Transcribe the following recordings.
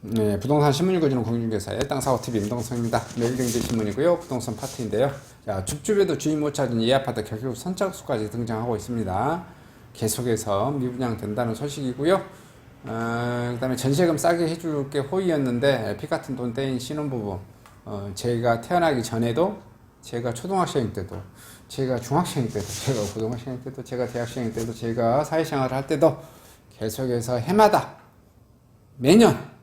네, 부동산 신문 읽어주는 공인중개사의 땅사고TV 임동성입니다. 매일경제신문이고요. 부동산 파트인데요. 자, 줍줍에도 주인 못 찾은 이 아파트 결국 선착수까지 등장하고 있습니다. 계속해서 미분양 된다는 소식이고요. 그 다음에 전세금 싸게 해줄 게 호의였는데 피같은 돈 떼인 신혼부부, 제가 태어나기 전에도, 제가 초등학생 때도, 제가 중학생 때도, 제가 고등학생 때도, 제가 대학생 때도, 제가 사회생활을 할 때도 계속해서 해마다 매년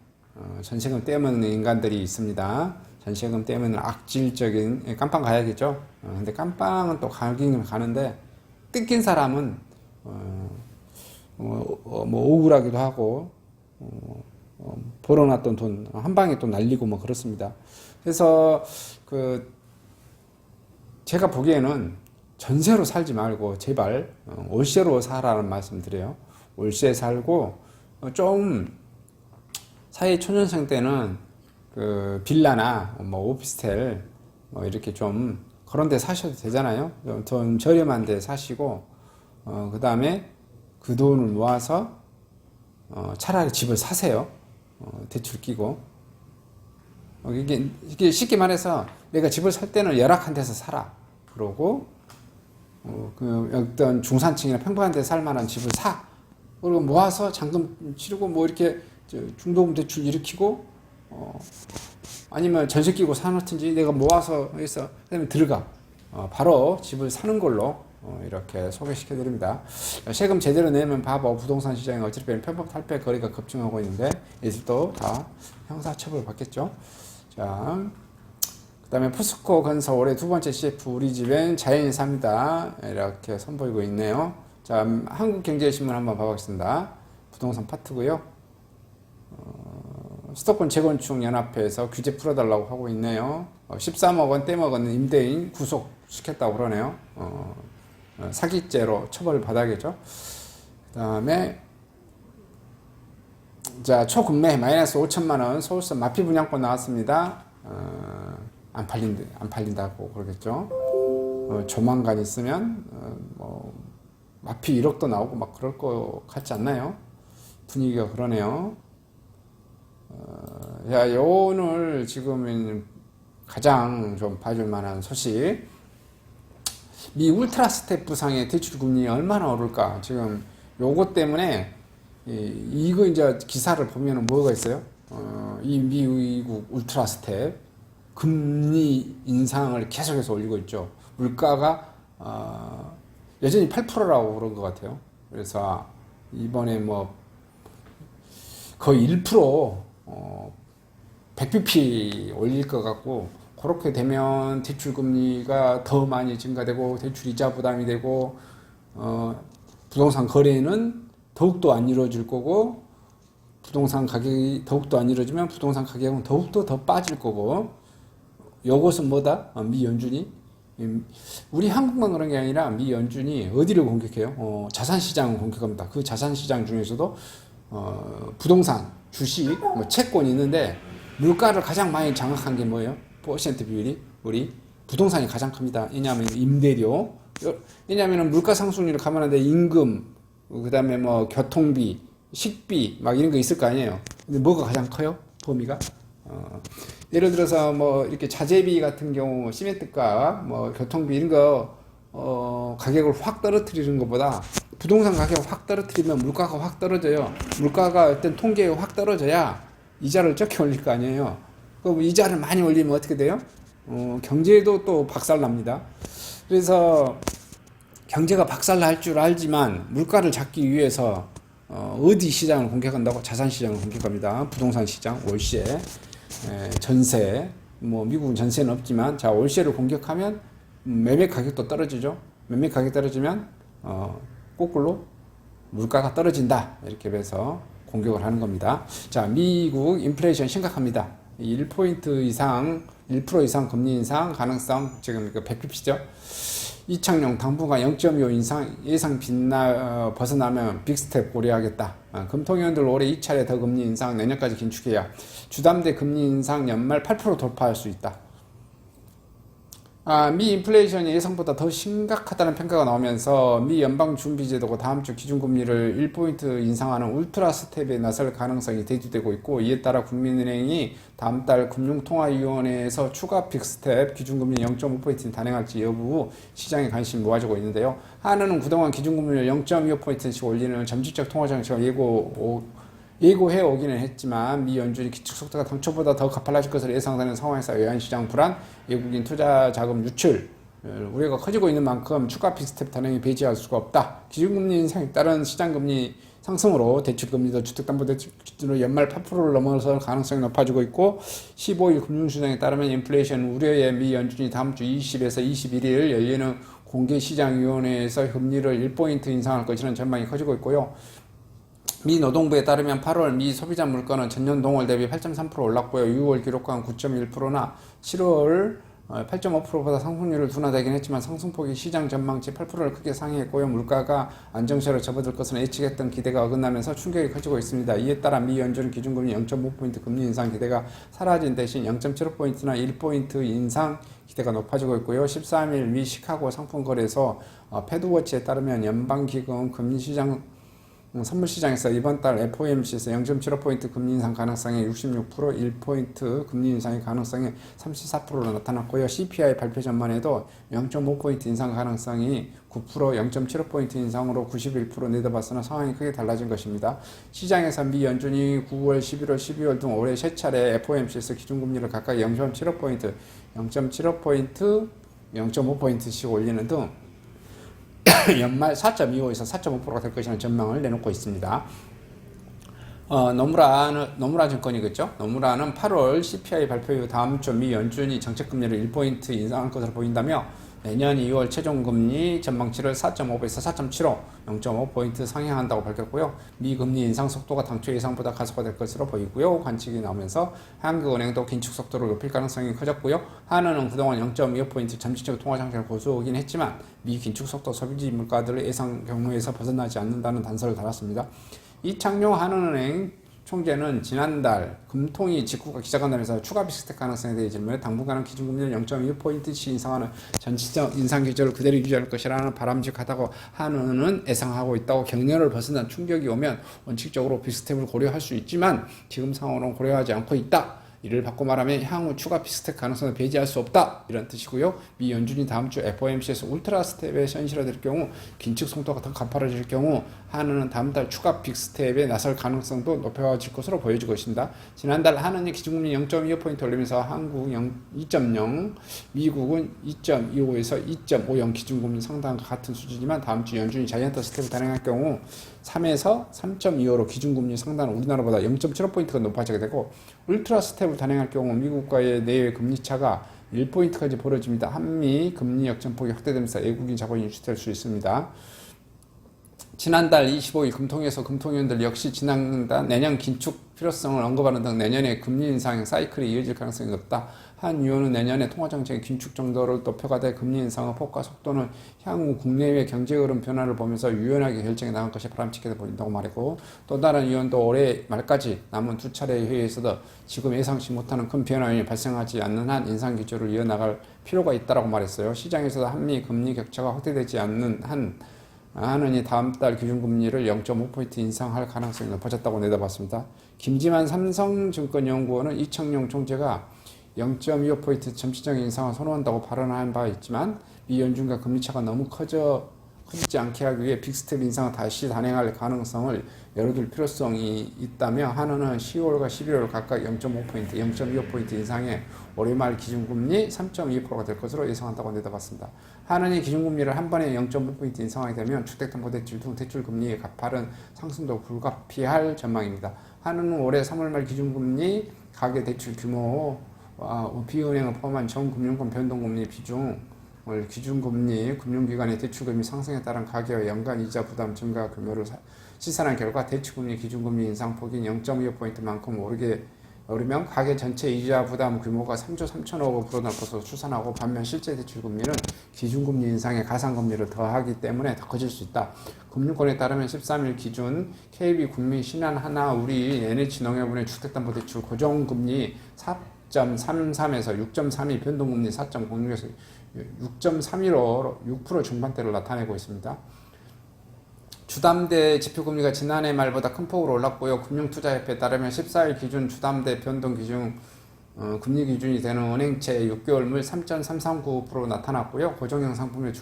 전세금 떼먹는 인간들이 있습니다. 전세금 떼면 악질적인, 깜빵 가야겠죠. 근데 깜빵은 또 가긴 가는데 뜯긴 사람은 뭐 억울하기도 하고 벌어놨던 돈 한 방에 또 날리고 뭐 그렇습니다. 그래서 제가 보기에는 전세로 살지 말고 제발 월세로 살라는 말씀 드려요. 월세 살고 좀 사회 초년생 때는 빌라나 뭐 오피스텔 뭐 이렇게 좀 그런 데 사셔도 되잖아요. 좀 저렴한 데 사시고 그 다음에 그 돈을 모아서 차라리 집을 사세요. 대출 끼고 이게 쉽게 말해서 내가 집을 살 때는 열악한 데서 살아. 그러고 어떤 중산층이나 평범한 데 살 만한 집을 사. 그리고 모아서 잔금 치르고 뭐 이렇게 중도금 대출 일으키고 아니면 전세 끼고 사놓든지 내가 모아서 해서 그다음에 들어가 바로 집을 사는 걸로 이렇게 소개시켜 드립니다. 세금 제대로 내면 바보 부동산 시장이 어차피 편법 탈폐 거래가 급증하고 있는데 이들도 다 형사처벌 받겠죠. 자, 그다음에 포스코 건설 올해 두 번째 CF 우리 집엔 자연이 삽니다 이렇게 선보이고 있네요. 자, 한국경제신문 한번 봐보겠습니다. 부동산 파트고요. 수도권 재건축 연합회에서 규제 풀어달라고 하고 있네요. 13억 원 떼먹은 임대인 구속시켰다고 그러네요. 사기죄로 처벌 받아야겠죠. 그 다음에 자, 초급매 마이너스 5천만 원 서울서 마피 분양권 나왔습니다. 안 팔린다고 그러겠죠. 조만간 있으면 뭐 마피 1억도 나오고 막 그럴 것 같지 않나요? 분위기가 그러네요. 야, 오늘 지금 가장 좀 봐줄 만한 소식. 미 울트라 스텝 부상의 대출 금리 얼마나 오를까? 지금 요것 때문에 이거 이제 기사를 보면은 뭐가 있어요? 이 미국 울트라 스텝 금리 인상을 계속해서 올리고 있죠. 물가가 여전히 8%라고 그런 것 같아요. 그래서 이번에 뭐 거의 1% 100bp 올릴 것 같고, 그렇게 되면 대출 금리가 더 많이 증가되고 대출 이자 부담이 되고 부동산 거래는 더욱더 안 이루어질 거고, 부동산 가격이 더욱더 안 이루어지면 부동산 가격은 더욱더 더 빠질 거고, 요것은 뭐다? 미 연준이 우리 한국만 그런 게 아니라 미 연준이 어디를 공격해요? 자산시장을 공격합니다. 그 자산시장 중에서도 부동산, 주식, 뭐 채권이 있는데 물가를 가장 많이 장악한 게 뭐예요? 퍼센트 비율이 우리 부동산이 가장 큽니다. 왜냐하면 임대료, 왜냐하면 물가 상승률을 감안하는데 임금, 그 다음에 뭐 교통비, 식비 막 이런 거 있을 거 아니에요. 근데 뭐가 가장 커요? 범위가? 예를 들어서 뭐 이렇게 자재비 같은 경우 시멘트가 뭐 교통비 이런 거 가격을 확 떨어뜨리는 것보다 부동산 가격을 확 떨어뜨리면 물가가 확 떨어져요. 물가가 어떤 통계에 확 떨어져야 이자를 적게 올릴 거 아니에요. 그럼 이자를 많이 올리면 어떻게 돼요? 경제도 또 박살납니다. 그래서 경제가 박살날 줄 알지만 물가를 잡기 위해서 어디 시장을 공격한다고? 자산시장을 공격합니다. 부동산 시장, 월세, 전세, 뭐 미국은 전세는 없지만 자, 월세를 공격하면 매매 가격도 떨어지죠. 매매 가격이 떨어지면 거꾸로 물가가 떨어진다, 이렇게 해서 공격을 하는 겁니다. 자, 미국 인플레이션 심각합니다. 1% 이상 금리 인상 가능성 지금 100bp죠. 이창용 당분간 0.25 인상 예상 벗어나면 빅스텝 고려하겠다. 금통위원들 올해 2차례 더 금리 인상 내년까지 긴축해야 주담대 금리 인상 연말 8% 돌파할 수 있다. 미 인플레이션이 예상보다 더 심각하다는 평가가 나오면서 미 연방준비제도가 다음 주 기준금리를 1포인트 인상하는 울트라 스텝에 나설 가능성이 대두되고 있고, 이에 따라 국민은행이 다음 달 금융통화위원회에서 추가 빅스텝 기준금리 0.5포인트 단행할지 여부 시장에 관심이 모아지고 있는데요. 한은은 그동안 기준금리를 0.25포인트씩 올리는 점진적 통화정책을 예고해 오기는 했지만 미 연준이 기축 속도가 당초보다 더 가팔라질 것으로 예상되는 상황에서 외환시장 불안, 외국인 투자 자금 유출 우려가 커지고 있는 만큼 추가 빅스텝 단행이 배제할 수가 없다. 기준금리 인상에 따른 시장금리 상승으로 대출금리도 주택담보대출 기준으로 연말 8%를 넘어설 가능성이 높아지고 있고, 15일 금융시장에 따르면 인플레이션 우려에 미 연준이 다음 주 20에서 21일 열리는 공개시장위원회에서 금리를 1포인트 인상할 것이라는 전망이 커지고 있고요. 미 노동부에 따르면 8월 미 소비자 물가는 전년 동월 대비 8.3% 올랐고요. 6월 기록한 9.1%나 7월 8.5%보다 상승률을 둔화되긴 했지만 상승폭이 시장 전망치 8%를 크게 상회했고요. 물가가 안정세로 접어들 것은 예측했던 기대가 어긋나면서 충격이 커지고 있습니다. 이에 따라 미 연준은 기준금리 0.5포인트 금리 인상 기대가 사라진 대신 0.75포인트나 1포인트 인상 기대가 높아지고 있고요. 13일 미 시카고 상품거래소 패드워치에 따르면 연방기금 금리시장 선물시장에서 이번 달 FOMC에서 0.75포인트 금리 인상 가능성이 66%, 1포인트 금리 인상의 가능성이 34%로 나타났고요. CPI 발표 전만해도 0.5포인트 인상 가능성이 9%, 0.75포인트 인상으로 91% 내다봤으나 상황이 크게 달라진 것입니다. 시장에서 미 연준이 9월, 11월, 12월 등 올해 세 차례 FOMC에서 기준금리를 각각 0.75포인트, 0.75포인트, 0.5포인트씩 올리는 등 연말 4.25에서 4.5%가 될 것이라는 전망을 내놓고 있습니다. 노무라 증권이겠죠. 노무라는 8월 CPI 발표 이후 다음 주 미 연준이 정책금리를 1포인트 인상할 것으로 보인다며 내년 2월 최종금리 전망치를 4.5에서 4.75, 0.5포인트 상향한다고 밝혔고요. 미 금리 인상 속도가 당초 예상보다 가속화될 것으로 보이고요. 관측이 나오면서 한국은행도 긴축 속도를 높일 가능성이 커졌고요. 한은은 그동안 0.25포인트 점진적 통화정책을 고수하긴 했지만 미 긴축 속도 소비지 물가들의 예상 경로에서 벗어나지 않는다는 단서를 달았습니다. 이창용 한은은행 총재는 지난달 금통위 직후가 기자간담회에서 추가 빅스텝 가능성에 대해 질문해 당분간은 기준금리를 0.1포인트씩 인상하는 전체적 인상 기조를 그대로 유지할 것이라는 바람직하다고 한은은 예상하고 있다고, 경련을 벗어난 충격이 오면 원칙적으로 빅스텝을 고려할 수 있지만 지금 상황으로는 고려하지 않고 있다. 이를 바꿔 말하면 향후 추가 빅스텝 가능성을 배제할 수 없다, 이런 뜻이고요. 미 연준이 다음 주 FOMC에서 울트라 스텝에 현실화될 경우 긴축 속도가 더 가파라질 경우 한은은 다음 달 추가 빅스텝에 나설 가능성도 높아질 것으로 보여지고 있습니다. 지난달 한은이 기준금리 0.25포인트 올리면서 한국 2.0, 미국은 2.25에서 2.50 기준금리 상당과 같은 수준이지만 다음 주 연준이 자이언트 스텝을 단행할 경우 3에서 3.25로 기준금리 상단은 우리나라보다 0.75포인트가 높아지게 되고, 울트라 스텝을 단행할 경우 미국과의 내외 금리차가 1포인트까지 벌어집니다. 한미 금리 역전폭이 확대되면서 외국인 자본이 유치될 수 있습니다. 지난달 25일 금통위에서 금통위원들 역시 내년 긴축 필요성을 언급하는 등 내년에 금리 인상 사이클이 이어질 가능성이 높다. 한 의원은 내년에 통화정책의 긴축 정도를 높여가 돼 금리 인상의 폭과 속도는 향후 국내외 경제 흐름 변화를 보면서 유연하게 결정해 나갈 것이 바람직해 보인다고 말했고, 또 다른 의원도 올해 말까지 남은 두 차례의 회의에서도 지금 예상치 못하는 큰 변화가 발생하지 않는 한 인상 기조를 이어나갈 필요가 있다고 말했어요. 시장에서도 한미 금리 격차가 확대되지 않는 한은이 다음 달 기준금리를 0.5포인트 인상할 가능성이 높아졌다고 내다봤습니다. 김지만 삼성증권연구원은 이창용 총재가 0.25포인트 점진적 인상을 선호한다고 발언한 바 있지만 미 연준과 금리차가 너무 커지지 않게 하기 위해 빅스텝 인상을 다시 단행할 가능성을 열어둘 필요성이 있다며, 한은은 10월과 11월 각각 0.5포인트, 0.25포인트 인상에 올해 말 기준금리 3.2%가 될 것으로 예상한다고 내다봤습니다. 한은이 기준금리를 한 번에 0.5포인트 인상하게 되면 주택담보대출 등 대출금리의 가파른 상승도 불가피할 전망입니다. 한은은 올해 3월 말 기준금리, 가계대출 규모, 비은행을 포함한 전 금융권 변동금리 비중을 기준금리, 금융기관의 대출금리 상승에 따른 가계와 연간 이자 부담 증가 규모를 시산한 결과 대출금리 기준금리 인상폭이 0.25포인트만큼 오르면 가계 전체 이자 부담 규모가 3조 3천억으로 불어날 것으로 추산하고, 반면 실제 대출금리는 기준금리 인상에 가상금리를 더하기 때문에 더 커질 수 있다. 금융권에 따르면 13일 기준 KB 국민 신한 하나 우리 NH농협은행 주택담보대출 고정금리 4.33에서 6.32, 변동금리 4.06에서 6.31로 6% 중반대를 나타내고 있습니다. 주담대 지표금리가 지난해 말보다 큰 폭으로 올랐고요. 금융투자협회에 따르면 14일 기준 주담대 변동 기준 금리 기준이 되는 은행채 6개월물 3.339% 나타났고요. 고정형 상품의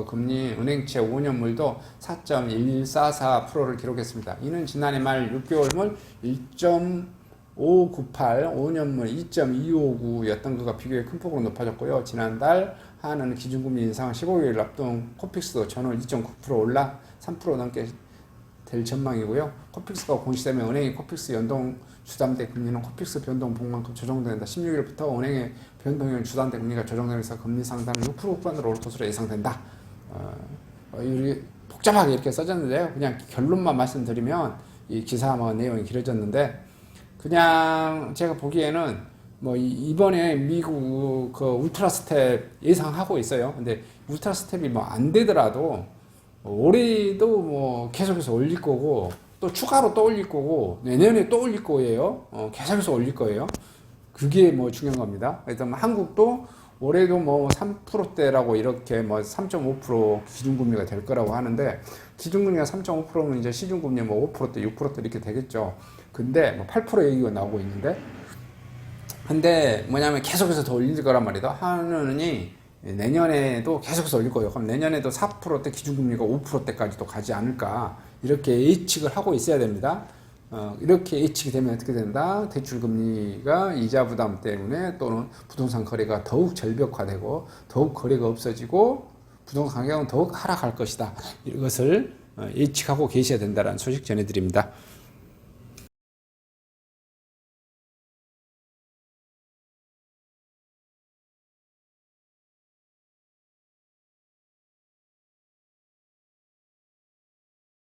금리 은행채 5년물도 4.1144%를 기록했습니다. 이는 지난해 말 6개월물 1.598, 5년물 2.259였던 것과 비교해 큰 폭으로 높아졌고요. 지난달 하는 기준금리 인상 15일 앞둔 코픽스도 전월 2.9% 올라 3% 넘게 될 전망이고요. 코픽스가 공시되면 은행이 코픽스 연동 주담대 금리는 코픽스 변동 폭만큼 조정된다. 16일부터 은행의 변동형 주담대 금리가 조정되면서 금리 상단은 6% 후반으로 오를 것으로 예상된다. 복잡하게 이렇게 써졌는데요. 그냥 결론만 말씀드리면 이 기사 내용이 길어졌는데 그냥 제가 보기에는 이번에 미국 그 울트라 스텝 예상하고 있어요. 근데 울트라 스텝이 안 되더라도 올해도 계속해서 올릴 거고 또 추가로 또 올릴 거고 내년에 또 올릴 거예요. 계속해서 올릴 거예요. 그게 중요한 겁니다. 그래서 한국도 올해도 3%대라고 이렇게 3.5% 기준금리가 될 거라고 하는데 기준금리가 3.5%면 이제 시중금리 5%대 6%대 이렇게 되겠죠. 근데 8% 얘기가 나오고 있는데 근데 뭐냐면 계속해서 더 올릴 거란 말이다. 하느니 내년에도 계속해서 올릴 거예요. 그럼 내년에도 4%대 기준금리가 5%대까지도 가지 않을까 이렇게 예측을 하고 있어야 됩니다. 이렇게 예측이 되면 어떻게 된다? 대출금리가 이자 부담 때문에 또는 부동산 거래가 더욱 절벽화되고 더욱 거래가 없어지고 부동산 가격은 더욱 하락할 것이다. 이것을 예측하고 계셔야 된다는 소식 전해드립니다.